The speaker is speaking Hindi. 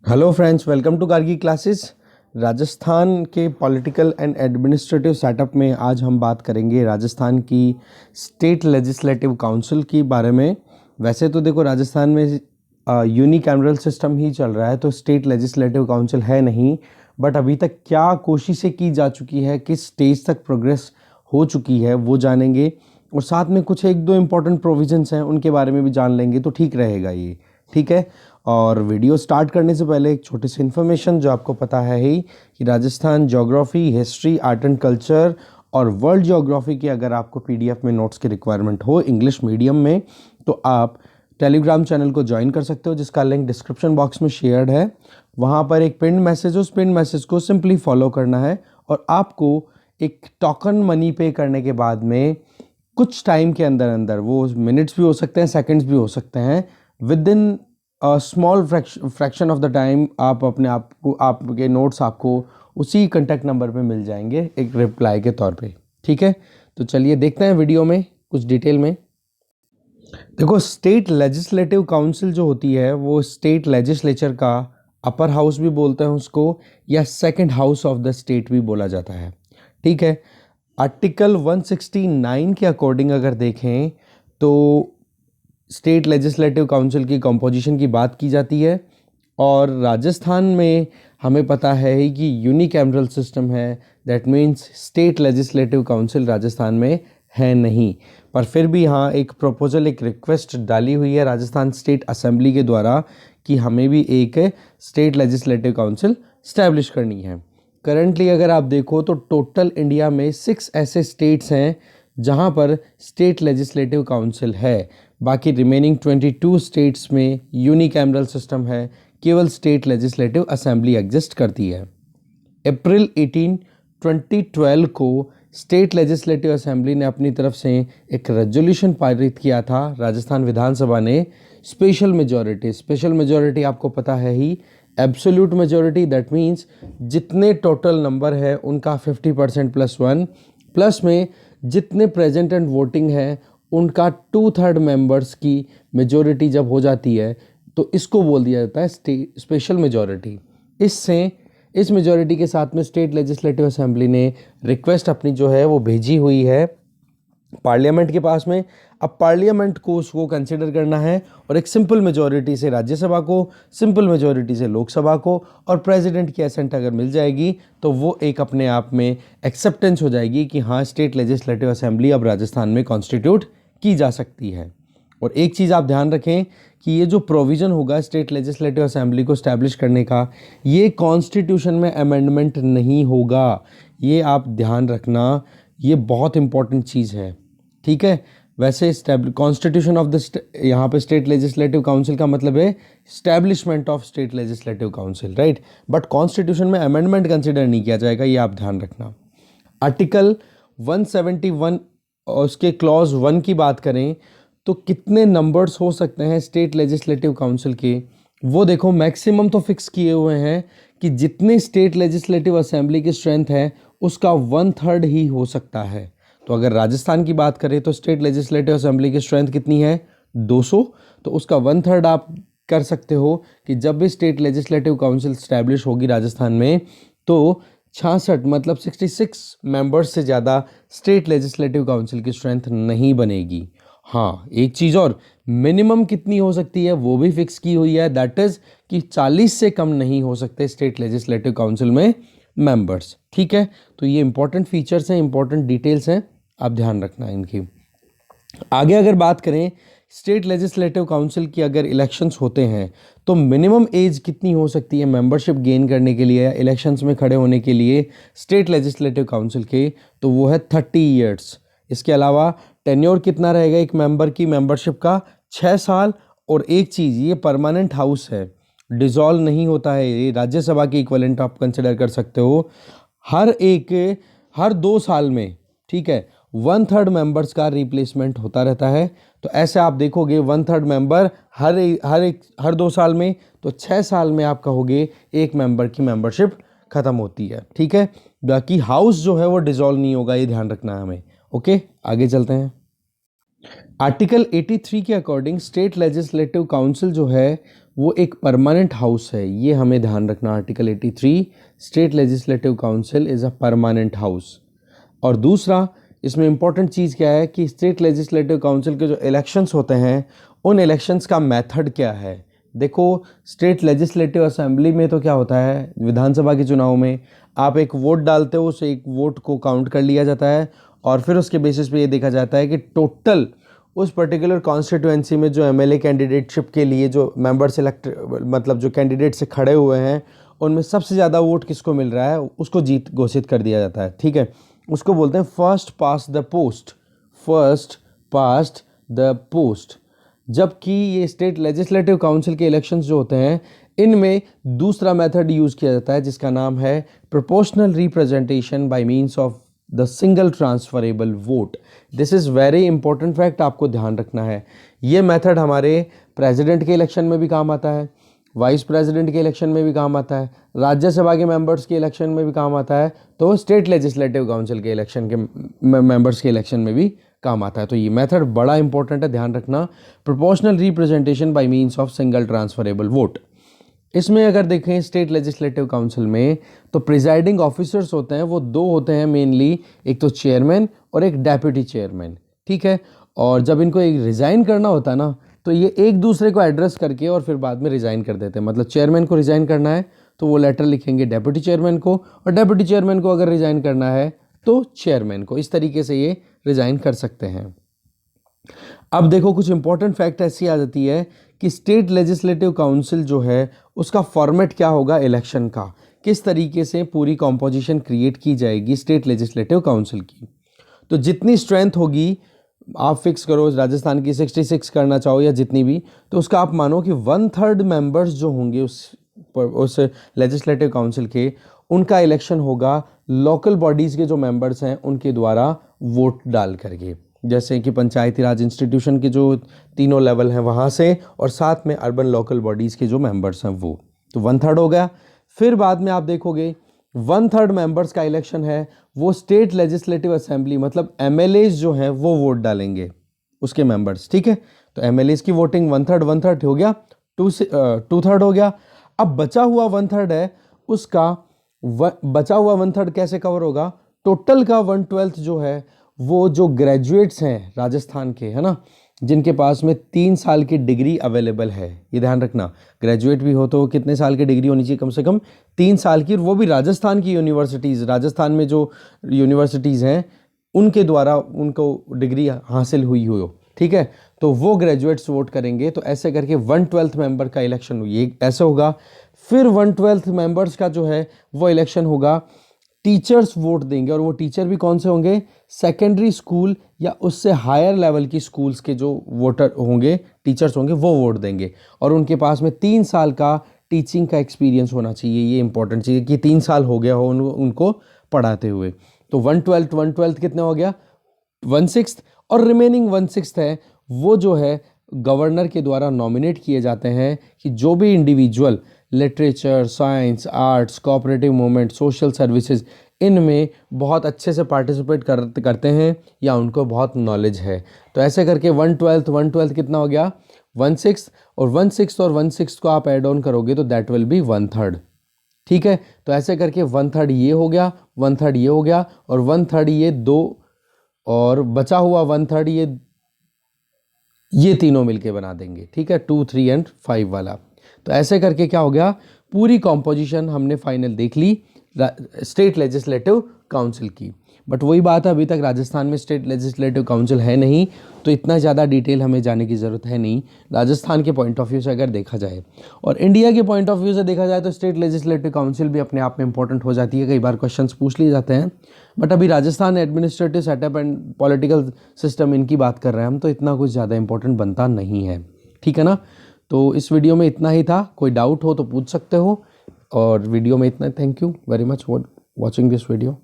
Hello friends, welcome to Gargi classes. Rajasthan के पॉलिटिकल एंड एडमिनिस्ट्रेटिव सेटअप में आज हम बात करेंगे राजस्थान की स्टेट लेजिस्लेटिव काउंसिल के बारे में। वैसे तो देखो, राजस्थान में यूनिकैमरल सिस्टम ही चल रहा है, तो स्टेट लेजिस्लेटिव काउंसिल है नहीं। बट अभी तक क्या कोशिशें की जा चुकी है, किस स्टेज तक प्रोग्रेस हो चुकी है, वो जानेंगे। और साथ में कुछ एक दो इम्पोर्टेंट प्रोविजंस हैं, उनके बारे में भी जान लेंगे, तो ठीक रहेगा ये। ठीक है। और वीडियो स्टार्ट करने से पहले एक छोटी सी इन्फॉर्मेशन जो आपको पता है ही कि Rajasthan geography, history, art and culture और वर्ल्ड ज्योग्राफी की अगर आपको पीडीएफ में नोट्स की रिक्वायरमेंट हो इंग्लिश मीडियम में, तो आप टेलीग्राम चैनल को ज्वाइन कर सकते हो, जिसका लिंक डिस्क्रिप्शन बॉक्स में शेयर्ड है। वहाँ पर एक पिन मैसेज, उस पिन मैसेज को सिंपली फॉलो करना है और आपको एक टोकन मनी पे करने के बाद में कुछ टाइम के अंदर अंदर, वो मिनट्स भी हो सकते हैं, सेकंड्स भी हो सकते हैं, with in small fraction of the time आप अपने आप को, आपके नोट्स आपको उसी कॉन्टैक्ट नंबर पे मिल जाएंगे एक रिप्लाई के तौर पे। ठीक है, तो चलिए देखते हैं वीडियो में कुछ डिटेल में। देखो, स्टेट लेजिस्लेटिव काउंसिल जो होती है वो स्टेट लेजिस्लेचर का अपर हाउस भी बोलते हैं उसको, या second house of the state भी बोला जाता है। ठीक है। आर्टिकल 169 के अकॉर्डिंग अगर देखें तो स्टेट लेजिस्लेटिव काउंसिल की कंपोजिशन की बात की जाती है। और राजस्थान में हमें पता है ही कि यूनिकैमरल सिस्टम है, that means state legislative council Rajasthan में है नहीं। पर फिर भी हाँ, एक प्रपोजल, एक रिक्वेस्ट डाली हुई है राजस्थान स्टेट असेंबली के द्वारा कि हमें भी एक स्टेट लेजिस्लेटिव काउंसिल स्टैब्लिश करनी है। करंटली अगर आप देखो तो टोटल इंडिया में 6 ऐसे स्टेट्स हैं जहाँ पर स्टेट लेजिस्लेटिव काउंसिल है। बाकी रिमेनिंग 22 स्टेट्स में यूनिकैमरल सिस्टम है, केवल स्टेट लेजिस्लेटिव असेंबली एग्जिस्ट करती है। अप्रैल 18, 2012 को स्टेट लेजिस्लेटिव असेंबली ने अपनी तरफ से एक रेजोल्यूशन पारित किया था राजस्थान विधानसभा ने। स्पेशल मेजॉरिटी आपको पता है ही, एब्सोल्यूट मेजॉरिटी, दैट मीन्स जितने टोटल नंबर है उनका 50% +1, प्लस में जितने प्रेजेंट एंड वोटिंग है उनका 2/3 मेंबर्स की मेजॉरिटी जब हो जाती है तो इसको बोल दिया जाता है स्पेशल मेजॉरिटी। इस मेजॉरिटी के साथ में स्टेट लेजिस्लेटिव असेंबली ने रिक्वेस्ट अपनी जो है वो भेजी हुई है पार्लियामेंट के पास में। अब पार्लियामेंट को उसको कंसिडर करना है और एक सिंपल मेजॉरिटी से राज्यसभा को, सिंपल मेजॉरिटी से लोकसभा को, और प्रेसिडेंट की असेंट अगर मिल जाएगी तो वो एक अपने आप में एक्सेप्टेंस हो जाएगी कि हाँ, स्टेट लेजिस्लेटिव असेंबली अब राजस्थान में कॉन्स्टिट्यूट की जा सकती है। और एक चीज़ आप ध्यान रखें कि ये जो प्रोविज़न होगा स्टेट लेजिस्लेटिव असेंबली को स्टैब्लिश करने का, ये कॉन्स्टिट्यूशन में अमेंडमेंट नहीं होगा। ये आप ध्यान रखना, ये बहुत इंपॉर्टेंट चीज़ है। ठीक है। वैसे कॉन्स्टिट्यूशन ऑफ द यहाँ पे स्टेट लेजिस्लेटिव काउंसिल का मतलब है establishment of state legislative council, right. But constitution में अमेंडमेंट कंसिडर नहीं किया जाएगा, ये आप ध्यान रखना। आर्टिकल 171 और उसके क्लॉज 1 की बात करें तो कितने नंबर्स हो सकते हैं स्टेट लेजिस्लेटिव काउंसिल के, वो देखो मैक्सिमम तो फिक्स किए हुए हैं कि जितनी स्टेट लेजिस्लेटिव असेंबली की स्ट्रेंथ है उसका 1/3 ही हो सकता है। तो अगर राजस्थान की बात करें तो स्टेट लेजिस्लेटिव असेंबली की स्ट्रेंथ कितनी है, 200। तो उसका 1/3 आप कर सकते हो कि जब भी स्टेट लेजिस्लेटिव काउंसिल स्टैब्लिश होगी राजस्थान में तो 66 मतलब 66 मेंबर्स से ज़्यादा स्टेट लेजिस्लेटिव काउंसिल की स्ट्रेंथ नहीं बनेगी। हाँ, एक चीज़ और, मिनिमम कितनी हो सकती है वो भी फिक्स की हुई है, दैट इज़ कि 40 से कम नहीं हो सकते स्टेट लेजिस्लेटिव काउंसिल में मेंबर्स। ठीक है। तो ये इंपॉर्टेंट फीचर्स हैं, इंपॉर्टेंट डिटेल्स हैं, आप ध्यान रखना इनकी। आगे अगर बात करें स्टेट लेजिस्लेटिव काउंसिल की, अगर इलेक्शंस होते हैं तो मिनिमम एज कितनी हो सकती है मेंबरशिप गेन करने के लिए या इलेक्शंस में खड़े होने के लिए स्टेट लेजिस्लेटिव काउंसिल के, तो वो है 30 ईयर्स। इसके अलावा टेन्योर कितना रहेगा एक मेंबर की मेंबरशिप का, 6 साल। और एक चीज़, ये परमानेंट हाउस है, डिसॉल्व नहीं होता है, ये राज्यसभा की इक्विवेलेंट आप कंसिडर कर सकते हो। हर 2 साल में, ठीक है, 1/3 मेंबर्स का रिप्लेसमेंट होता रहता है। तो ऐसे आप देखोगे 1/3 मेंबर हर 2 साल में, तो 6 साल में आप कहोगे एक मेंबर की मेंबरशिप खत्म होती है। ठीक है। बाकी हाउस जो है वो डिसॉल्व नहीं होगा, ये ध्यान रखना है हमें। ओके, आगे चलते हैं। आर्टिकल 83 के अकॉर्डिंग स्टेट लेजिस्लेटिव काउंसिल जो है वो एक परमानेंट हाउस है, ये हमें ध्यान रखना। Article 83, state legislative council is a permanent house. और दूसरा इसमें इम्पॉर्टेंट चीज़ क्या है कि स्टेट लेजिस्लेटिव काउंसिल के जो इलेक्शंस होते हैं उन इलेक्शंस का मेथड क्या है। देखो, स्टेट लेजिस्लेटिव असेंबली में तो क्या होता है, विधानसभा के चुनाव में आप एक वोट डालते हो, उस एक वोट को काउंट कर लिया जाता है और फिर उसके बेसिस पे ये देखा जाता है कि टोटल उस पर्टिकुलर कॉन्स्टिट्यूएंसी में जो एमएलए कैंडिडेटशिप के लिए जो मेंबर सेलेक्ट, मतलब जो कैंडिडेट से खड़े हुए हैं, उनमें सबसे ज़्यादा वोट किसको मिल रहा है उसको जीत घोषित कर दिया जाता है। ठीक है, उसको बोलते हैं first pass the post, first past the post. जबकि ये स्टेट लेजिस्लेटिव काउंसिल के इलेक्शंस जो होते हैं इनमें दूसरा मेथड यूज़ किया जाता है जिसका नाम है proportional representation by means of the single transferable vote. This is very important fact, आपको ध्यान रखना है। ये मेथड हमारे प्रेसिडेंट के इलेक्शन में भी काम आता है, वाइस प्रेसिडेंट के इलेक्शन में भी काम आता है, राज्यसभा के मेंबर्स के इलेक्शन में भी काम आता है, तो स्टेट लेजिस्लेटिव काउंसिल के इलेक्शन के मेंबर्स के इलेक्शन में भी काम आता है। तो ये मेथड बड़ा इंपॉर्टेंट है, ध्यान रखना। Proportional representation by means of single transferable vote. इसमें अगर देखें स्टेट लेजिस्लेटिव काउंसिल में तो प्रिजाइडिंग ऑफिसर्स होते हैं, वो दो होते हैं मेनली, एक तो चेयरमैन और एक डेप्यूटी चेयरमैन। ठीक है, और जब इनको एक रिज़ाइन करना होता है ना तो ये एक दूसरे को एड्रेस करके और फिर बाद में रिज़ाइन कर देते हैं। मतलब चेयरमैन को रिज़ाइन करना है तो वो लेटर लिखेंगे डेप्यूटी चेयरमैन को, और डेप्यूटी चेयरमैन को अगर रिज़ाइन करना है तो चेयरमैन को। इस तरीके से ये रिज़ाइन कर सकते हैं। अब देखो, कुछ इंपॉर्टेंट फैक्ट ऐसी आ जाती है कि स्टेट लेजिस्लेटिव काउंसिल जो है उसका फॉर्मेट क्या होगा इलेक्शन का, किस तरीके से पूरी कॉम्पोजिशन क्रिएट की जाएगी स्टेट लेजिस्लेटिव काउंसिल की। तो जितनी स्ट्रेंथ होगी आप फिक्स करो, राजस्थान की 66 करना चाहो या जितनी भी, तो उसका आप मानो कि 1/3 मेंबर्स जो होंगे उस लेजिस्लेटिव काउंसिल के, उनका इलेक्शन होगा लोकल बॉडीज़ के जो मेंबर्स हैं उनके द्वारा वोट डाल करके। जैसे कि पंचायती राज इंस्टीट्यूशन के जो तीनों लेवल हैं वहाँ से, और साथ में अर्बन लोकल बॉडीज़ के जो मेंबर्स हैं वो, तो 1/3 हो गया। फिर बाद में आप देखोगे 1/3 मेंबर्स का इलेक्शन है, वो स्टेट लेजिस्लेटिव असेंबली मतलब एमएलएज जो हैं वो वोट डालेंगे उसके मेंबर्स। ठीक है, तो एमएलएज की वोटिंग 1/3 हो गया, 2/3 हो गया। अब बचा हुआ 1/3 है, उसका बचा हुआ 1/3 कैसे कवर होगा, टोटल का 1/12 जो है वो जो ग्रेजुएट्स हैं राजस्थान के, है ना, जिनके पास में 3 साल की डिग्री अवेलेबल है। ये ध्यान रखना, ग्रेजुएट भी हो तो कितने साल की डिग्री होनी चाहिए, कम से कम 3 साल की, और वो भी राजस्थान की यूनिवर्सिटीज़, राजस्थान में जो यूनिवर्सिटीज़ हैं उनके द्वारा उनको डिग्री हासिल हुई हो। ठीक है, तो वो ग्रेजुएट्स वोट करेंगे। तो ऐसे करके 1/12 मेंबर का इलेक्शन ये ऐसे होगा। फिर 1/12 मेंबर्स का जो है वो इलेक्शन होगा, टीचर्स वोट देंगे, और वो टीचर भी कौन से होंगे, सेकेंडरी स्कूल या उससे हायर लेवल की स्कूल्स के जो वोटर होंगे, टीचर्स होंगे, वो वोट देंगे, और उनके पास में 3 साल का टीचिंग का एक्सपीरियंस होना चाहिए। ये इंपॉर्टेंट चीज़ कि 3 साल हो गया हो उनको पढ़ाते हुए। तो 1/12 कितना हो गया, 1/6, और रिमेनिंग 1/6 है वो जो है गवर्नर के द्वारा नॉमिनेट किए जाते हैं कि जो भी individual literature, science, arts, cooperative movement, social services, इनमें बहुत अच्छे से पार्टिसिपेट करते हैं या उनको बहुत नॉलेज है। तो ऐसे करके 1/12 कितना हो गया, 1/6, और 1/6 और 1/6 को आप ऐड ऑन करोगे तो दैट विल बी 1/3। ठीक है, तो ऐसे करके 1/3 ये हो गया, 1/3 ये हो गया, और 1/3 ये 2, और बचा हुआ 1/3 ये तीनों मिलके बना देंगे। ठीक है, 2, 3 एंड 5 वाला। तो ऐसे करके क्या हो गया, पूरी कॉम्पोजिशन हमने फाइनल देख ली स्टेट लेजिस्लेटिव काउंसिल की। बट वही बात है, अभी तक राजस्थान में स्टेट लेजिस्लेटिव काउंसिल है नहीं, तो इतना ज़्यादा डिटेल हमें जाने की ज़रूरत है नहीं राजस्थान के पॉइंट ऑफ व्यू से अगर देखा जाए। और इंडिया के पॉइंट ऑफ व्यू से देखा जाए तो स्टेट लेजिस्लेटिव काउंसिल भी अपने आप में इंपॉर्टेंट हो जाती है। कई बार क्वेश्चंस पूछ लिए जाते हैं, बट अभी Rajasthan administrative setup and political system इनकी बात कर रहे हैं हम, तो इतना कुछ ज़्यादा इंपॉर्टेंट बनता नहीं है। ठीक है ना, तो इस वीडियो में इतना ही था। कोई डाउट हो तो पूछ सकते हो, और वीडियो में इतना। Thank you very much for watching this video.